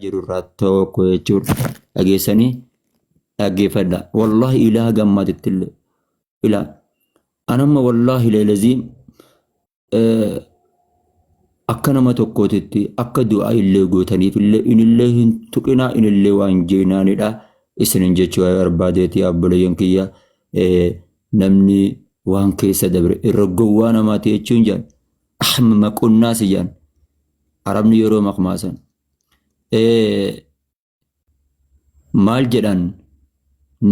jiru irraa tokko jechuudha. Dhageessanii dhaggeeffadha. Wallahi ilaa gammaditti illee ilaa anamma wallahi leelazii akka nama tokkootitti akka du'aa illee gootaniif illee inillee hin tuqinaa inillee waan jeenaanidha. Isinin jechuu barbaadeeti abboleeyyan kiyya namni waan keessa dabre irra gowwaa namaati jechuun jaan ahmama qunnaasi jaan arabni yeroo maqmaasan maal jedhan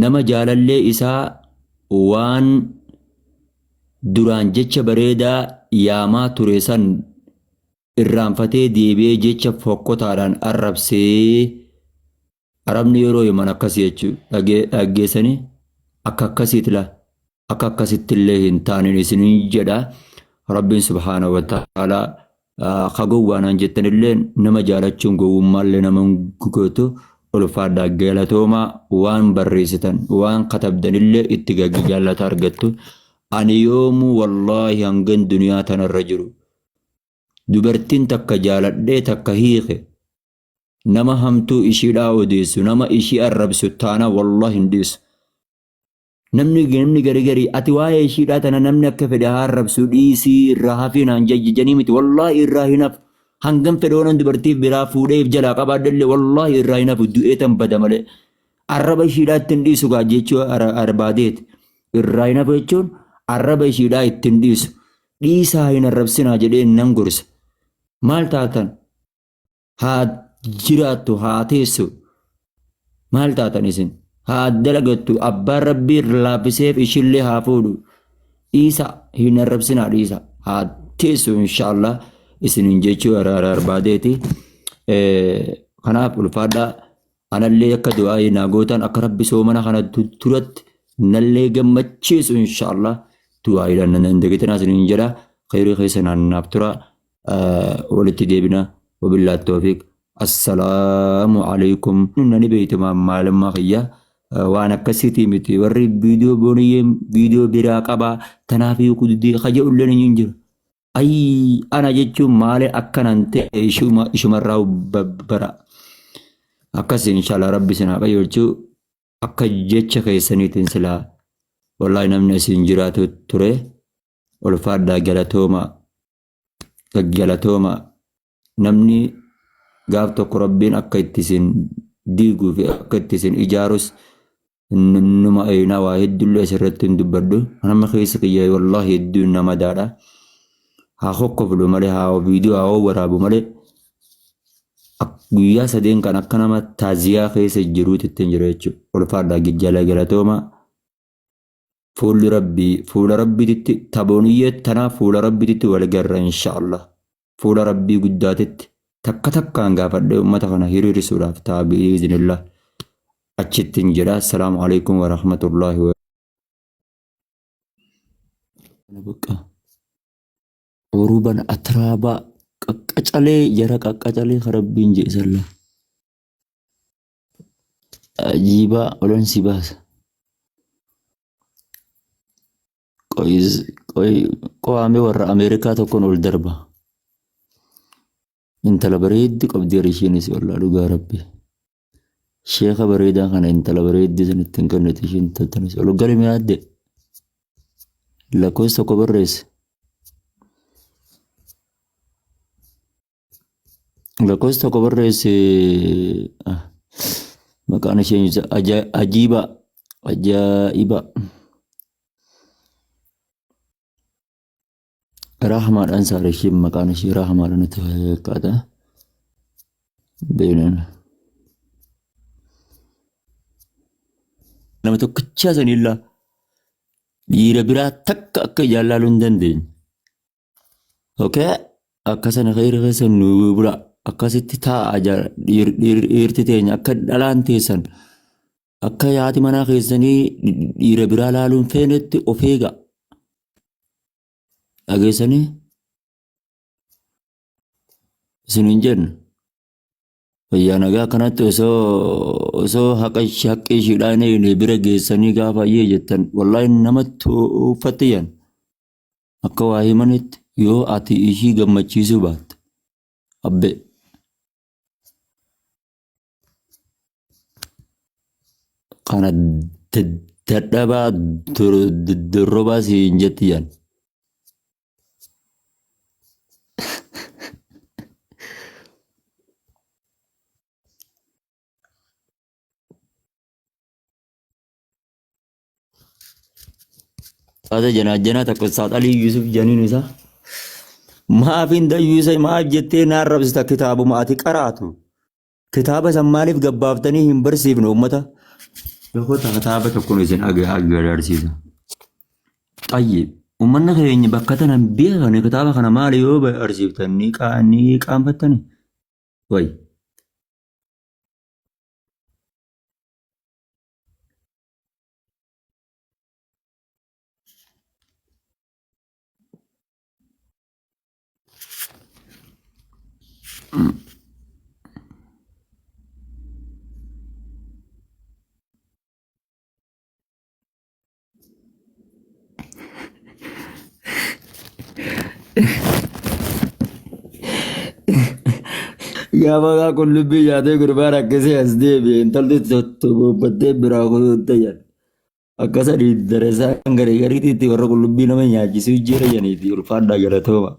nama jaalallee isaa waan duraan jecha bareedaa yaamaa ture san irraanfatee deebi'ee jecha fokkotaadhaan arrabsee arabni yeroo himan akkasii jechuu dhaggeessanii akka akkasiitila akka akkasittillee hin taanin isinii jedha rabbiin subhaanahu wa ta'aalaa ka gowwaanaan jettanillee nama jaalachuun gowwummaallee nama gootu ulfaadhaa galatoomaa waan barreessitan waan katabdanillee itti jaallata argattu ani yoomuu wallaahi hangan duniyaa tanarra jiru dubartiin takka jaaladhee takka hiike nama hamtuu ishiidhaa odeessu nama ishii arrabsu taana wallahi hin dhiisu namni gari ati waa'ee ishiidhaa tana namni akka fedhe haa arrabsu dhiisii irraa hafiinaan jajjanii miti wallahi irraa hin hafu hangam fedhoonan dubartiif biraa fuudheef jalaa qabaadhallee wallahi irraa hin hafu du'eetan bada malee arraba ishiidhaa ittiin dhiisu gaa jechuu arbaadeeti irraa hin hafu jechuun arraba ishiidhaa ittiin dhiisu dhiisaa hin arrabsinaa jedhee nan gorsa maal taatan haa jiraattu haa teessu maal taatan isin haa dalagattu abbaan rabbii laaffiseef ishillee haa fuudhu dhiisa hin arrabsinaa dhiisa haa teessu inshaallah isinin jechuu arbaadeeti kanaaf ulfaadhaa anallee akka du'aa naa gootan akka rabbi soomana kana turatti nallee gammachiisu inshaallah du'aa ilan nan dagitan isinin jedha khayrii keessanaan naaf tura walitti deebina wabillahi tawfiq assalaamu alaykum nani beeytuma maalummaa kiyya waan akkasiitii miti warri viidiyoo booniyyee viidiyoo biraa qabaa tanaafii kududii kaja ulleen hin jiru ay ana jechuun maale akkanan ta'e ishumarraa bara akkas inshaallah rabbi sinaa qayyolchuu akka jecha keessaniitiin silaa wallahi namni asiin jiraatu ture ulfaadhaa galatooma namni gaaf tokko rabbiin akka ittisin diiguu fi akka ittisin ijaarus numa aynaa waa heddullee asirratti hin dubbadhu nama keessa kiyya wallahi hedduun nama daadha haa hokkoflu malee haa viidiyoo haa waraabu malee guyyaa sadeen kan akka nama taaziyaa keessa jiruutti ittiin jira jechuudha ulfaadhaa gijjala galatooma fuula rabbiitti tabooniyyee tanaa fuula rabbiitti wal garra inshaallah fuula rabbii guddaatitti takka takkaan gaafadhe ummata kana hiriirisuudhaaf ta'a bi'iiznillah achittiin jedha assalaamu alaykum wa rahmatullahi wa uruban atraabaa qaqqacalee jara qaqqacalee karabbiin jeesalla ajiibaa olan si baasa qo'aamee warra ameerikaa tokkoon ol darba intala bareeddi qabdi isheenis walaa dhugaa rabbi sheeka bareedaa kana intala bareeddi san ittiin kennite isheen tattanis ol galme yaadde lakkoofsa tokko barreesse lakkoofsa tokko barreesse maqaan isheen ajaa'iba rahmaadhaan saare isheen maqaan ishee rahmaadhaan itti fakkaata beelan nama tokkichaa sanillaa dhiira biraa takka akka jaallaluu hin dandeenye okay akkasana khayri keessa nu bula akkasitti taa'a dhiirti teenya akka dhalaan teessan akka yaati manaa keessanii dhiira biraa laaluun feenetti of eega dhageessanii isin hin jennu fayyaa nagaa kanatti osoo haqqi ishiidhaan bira geessanii gaafa ayyee jettan wallahi namatti uffattiyan akka waa himanitti yoo ati ishii gammachiisuu baatte abbe kana dadhabaa dorrobaa siin jetti yan. Taate janaa takko saaxalii Yusuf janiin isaa. Maaf hin dayyuusa maaf jettee naan rabsita kitaabuma ati qaraatu. Kitaaba san maaliif gabbaaftanii hin barsiifne uummata? Yokoota kitaaba tokkoon isin agarsiisa. Xayyib uummanni keenya bakka tana hin beekan kitaaba kana maali yoo barsiiftan ni qaanfattani? Wayi. Gaafa qullubbii nyaatee gurbaan akkasii as deebi'e intalli bobbaattee biraa kutuutte jedha. Akkasa dhiiddaresaan gariitti warra qullubbii nama nyaachisuu jira jedhaniiti ulfaadhaa galatooma.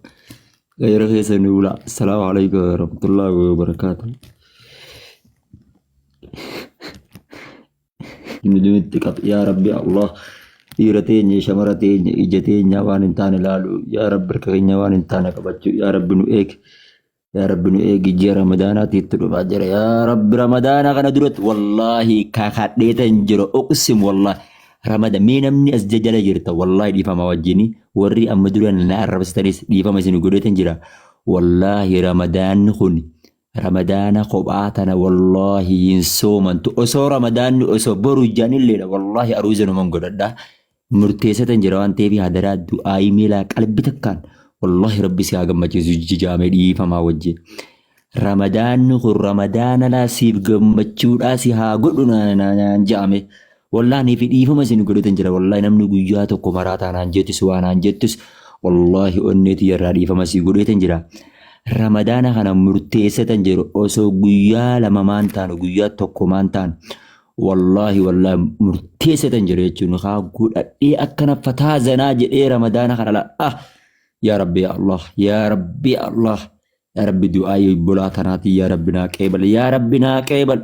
Gayira keessa ni ula. Assalaamu alaikum warahmatullahi wabarakatuh. Nidimitti qab yaa rabbi Allah dhiira teenya shamara teenya ija teenya waan hin taane ilaalu yaa rabbi harka keenya waan hin taane qabachuu yaa rabbi nu eegi. يا رب نؤجي جير رمضان تيتلو باجر يا رب رمضان أنا درت والله كخديت انجرو أقسم والله رمضان مين مني أسجل جرت والله دي فما وجني وري أم دران لا رب ستريس دي فما سنقولت انجرا والله رمضان خوني رمضان قبعتنا والله ينسوم أنتو أسو رمضان أسو برو جاني الليلة والله أروزنا من قدر ده مرتسة انجرا أنت في هدرات دعاء ميلا قلبي تكان والله ربي سياقم مجيزو جامع دي فما وجه رمضان خور رمضان لا سيب قمتشو لا سيها قلنا جامع والله نفي دي فما سنقول تنجر والله نمنو قياتو قمراتا نانجتس وانانجتس والله أنتي يرادي فما سيقول تنجر رمضان خانا مرتيسة تنجر أسو قيا لما مانتان قياتو قمانتان والله مرتيسة تنجر يجون خا قول ايه اكنا فتازنا جئ رمضان خانا لا يا ربي يا الله يا ربي يا الله يا ربي دعائي بلاتناتي يا ربنا كيبل يا ربنا كيبل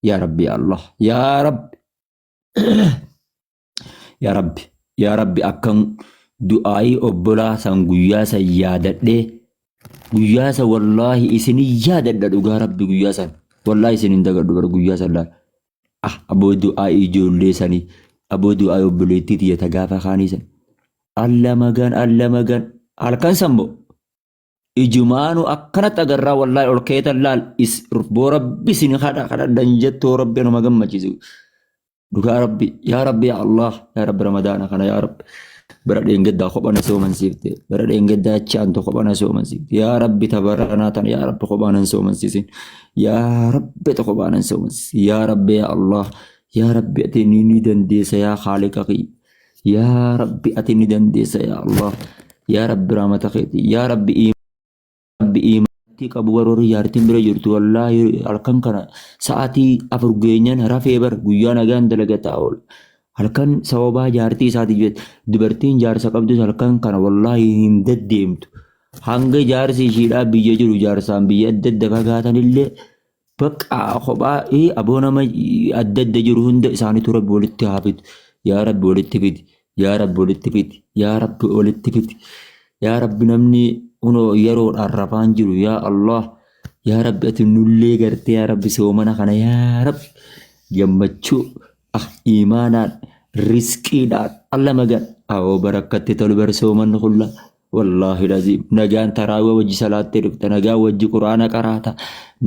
يا ربي يا الله يا رب يا ربي يا ربي أكن دعائي أبلا سنقياسا يادت قياسا والله إسني يادت يا ربي قياسا والله إسني اندقر دور قياسا لا أبو دعائي جولي سني أبو دعائي أبليتي يتقافى خانيسا alla magan halkan sambo ijumaanu akkanat agarraa wallahi ol keetan laal is boo rabbi sin kada danjetto rabbi no magan machisu duka rabbi ya Allah ya rabbi ramadana kana ya rabbi berada engedda khobana sooman sifte berada engedda chanto khobana sooman sifte ya rabbi tabarana tan ya rabbi khobana sooman sisin ya rabbi to khobana sooman ya rabbi ya Allah ya rabbi atini ni dandesa ya khaliqi يا ربي أتني دندس يا الله يا رب رحمتك يا رب إيمانتي كبور ريارتين برجرت والله أركان كنا ساعتي أفرجينيان رافي بر جيانا جان دلقة أول أركان سوابا جارتي ساعتي جت دبرتين جار سكابدو أركان كنا والله هندد ديمت هنگ جار سيشيرا بيجرو جار سام بيجد دكاغاتن اللي بقى خبا أبونا ما أدد دجرهند ساني ترب ولدت حافظ يا رب ولدت فيد يا رب ولدت فيد يا رب ولدت فيد يا رب نمني هنو يرو الرفان جرو يا الله يا رب أتنولي قرت يا رب سومنا خنا يا رب جمتشو إيمانا رزقي دار الله مغان أو بركة تلبر سومن خلا والله لازم نجان تراوي وجه صلاة تركت نجان وجه قرآن قراءة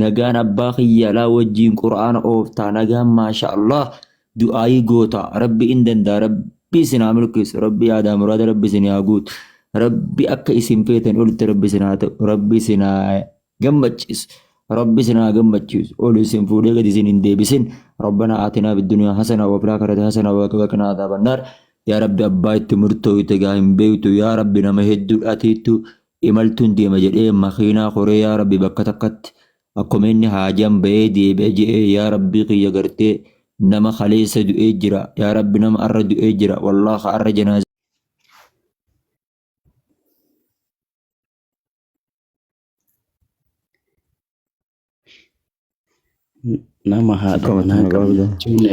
نجان أباخي لا وجه قرآن أوفتا نجان ما شاء الله دعائي قوتا ربي إندن دا ربي سنا ملكس ربي آدم مراد ربي سنا ياقوت ربي أكا اسم فيتن قلت ربي سنا ربي سنا جمجس ربي سنا جمجس قولوا اسم فولي قد سنين دي بسن ربنا آتنا بالدنيا حسنة وفي الآخرة حسنة وقنا عذاب النار يا ربي أبايت تمرتو يتقاهم بيوتو يا ربي نمهدو أتيتو إمالتون دي مجد مخينا خوري يا ربي بكتكت أكو مني حاجم بيدي بيجي يا ربي قي قرتي nama khaleessa du'ee jira yaa rabbi nama arra du'ee jira wallahi ka arra janaaza nama haadha manaa qabachuun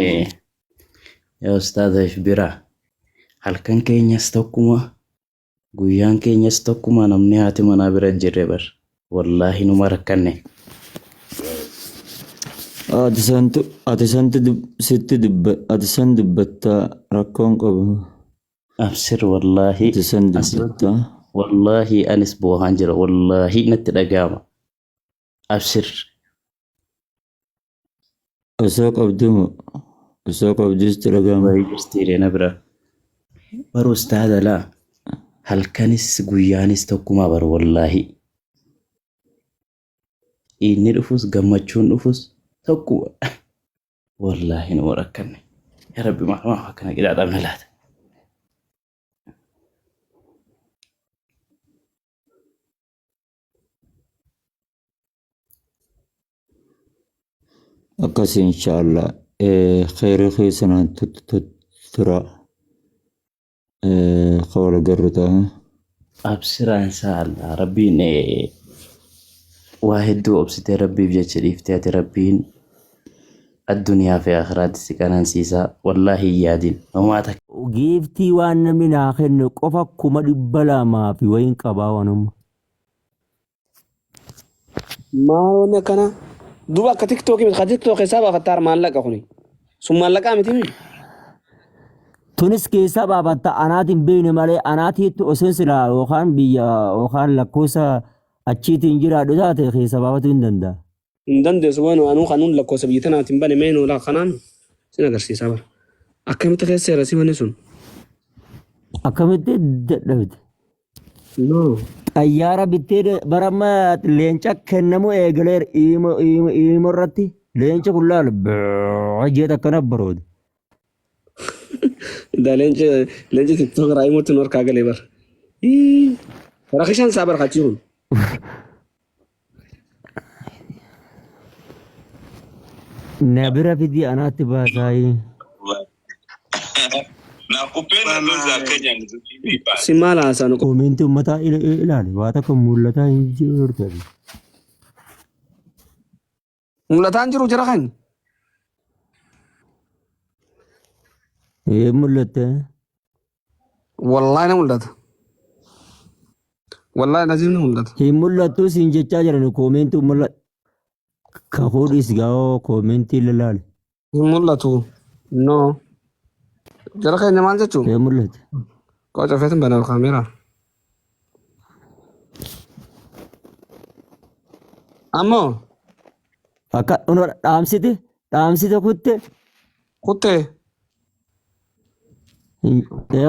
yaa ustaadha bira halkan keenyas tokkuma guyyaan keenyas tokkuma namni haati manaa bira jirre bar wallaahi numa rakkanne ati san dubbatta rakkoon qabu absir wallaahi ati san dubbatta wallaahi anis boohaan jira wallaahi natti dhaga'ama absir osoo qabduus dhaga'ama baay'ee jirtiiree bira bar ustaadha laa halkanis guyyaanis tokkuma bar wallaahi inni dhufus gammachuun dhufus tokkuma wallaahi numa rakkanne yaa rabbi maal akkana qidhaadhamne laata akkas inshallah khayri keessanaan tura qawla garrutaa absiraa inshallah rabbiin waa hedduu obsitee rabbiif jecha dhiiftee ati rabbiin addunyaa fi akhiraatti si qanansiisaa wallaahi yaadin homaata giiftii waan namni naa kenne qofa 200,000 fi wayin qabaa wanuma maawone kana duba akka tiktok hesaba fatar maallaqa kuni sun maallaqa miti mi tunis keessa baabatta anaatiin beeyne malee anaatiitti osoo silaa yookaan biyya yookaan lakkoofsa achiitiin jiraadhu taate keessa baabatu hin danda'a. hin dandeessu waan anuu kanuun lakkoofsa biyya tanaatiin bane meenoo laa kanaan sin agarsiisaa bara akkamitti keessa seera si wanni sun akkamitti dadhabde. no xayyaara bittee baramma leenca kennamu eegalee iimo irratti leenca kullaal jeet akkana baroode. da leenca tiktok raa imotti nu harkaa galee bara rakishaan isaa bara kachiiruun na bira fidi anaatti baasaayi. Nakupenda ndo za Kenya nzuri. si maal haasaan Koomenti uummataa ilaali waa takka mul'ataa hin jirtu. mul'ataan jiru jira kan Mul'atte. wallahi na mul'ata wallahi naziif na mul'ata Hin mul'attu siin jechaa jiran koomenti mul'ata. Ka hodhis gaa'oo koomenti ilaali. hin mul'atu no jara keenya maal jechuun Mul'ate. qoca feetin banaa kaameeraa ammoo Akka dhaamsite kutte. kuttee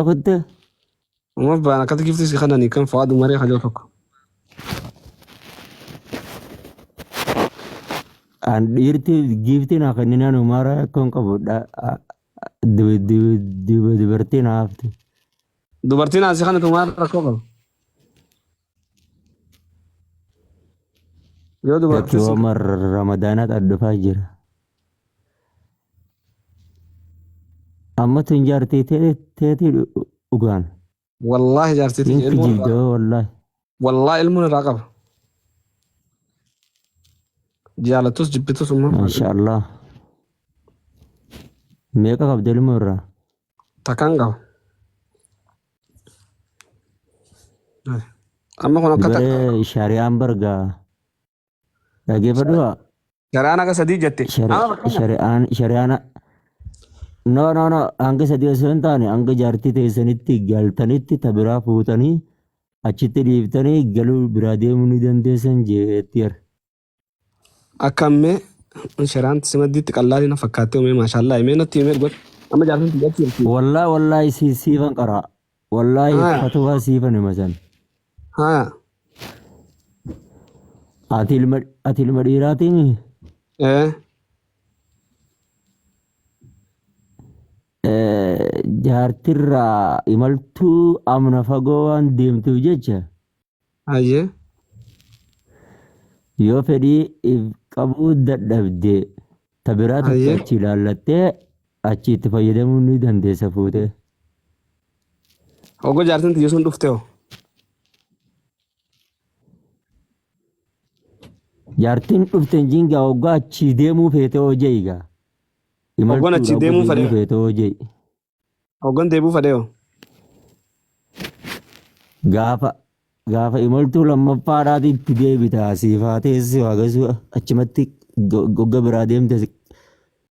Kutte. Uma bana akkati gifti si kananii kan fawaadu maree kajoo tokko An dhiirti giiftiin haa kenninaan umaara akkan qabu dubartiin haafte. dubartiin asi kanatu maal rakkoo qaba yoo dubartiin si Yakkiwama ramadaanaat addufaa jira. Amma tun jaartii teetii dhugaan. wallahi jaartiti Inki jildoo wallaahi. wallahi ilmuun irraa qaba jaalatus jibbitus umma Masha Allah. Meeqa qabda ilmoo irraa? takkaan qaba amma kun akka takka Dubaree shari'aan bargaa. Dhageeffadhu haa? garaan akka sadii jette Shari'aan no hanga sadii osoo hin taane hanga jaartii teessanitti galtanitti ta biraa fuutanii achitti dhiiftanii galuu biraa deemuu ni dandeessan jeettiira. akkammee shiraan simaddiitti qallaalii na fakkaattee umee maashaallah himee natti himee godhe amma jaartiin tijjatti jirti Wallaahi siifan qaraa. Wallaahi Haa. fatubaa siifan himasan. haa Ati ilma dhiiraatiin jaartirraa imaltuu amna fagoo waan deemtuuf jecha ayyee yoo fedhii if qabuu dadhabde ta biraatti Ayyee. achi ilaallattee achi itti fayyadamuu ni dandeessa fuutee. Hoggo jaartin tiyya sun dhufte hoo? Jaartiin dhufte jingaa hoggaa achi deemuu feete hoo jeegaa. Hoggoon achi deemuu fedhe. Feete hoo jee. Hoggoon deebuu fedhe hoo? Gaafa imaltuu lammaffaadhaati itti deebita asiifaa teessi waagasuu achumatti gogga biraa deemte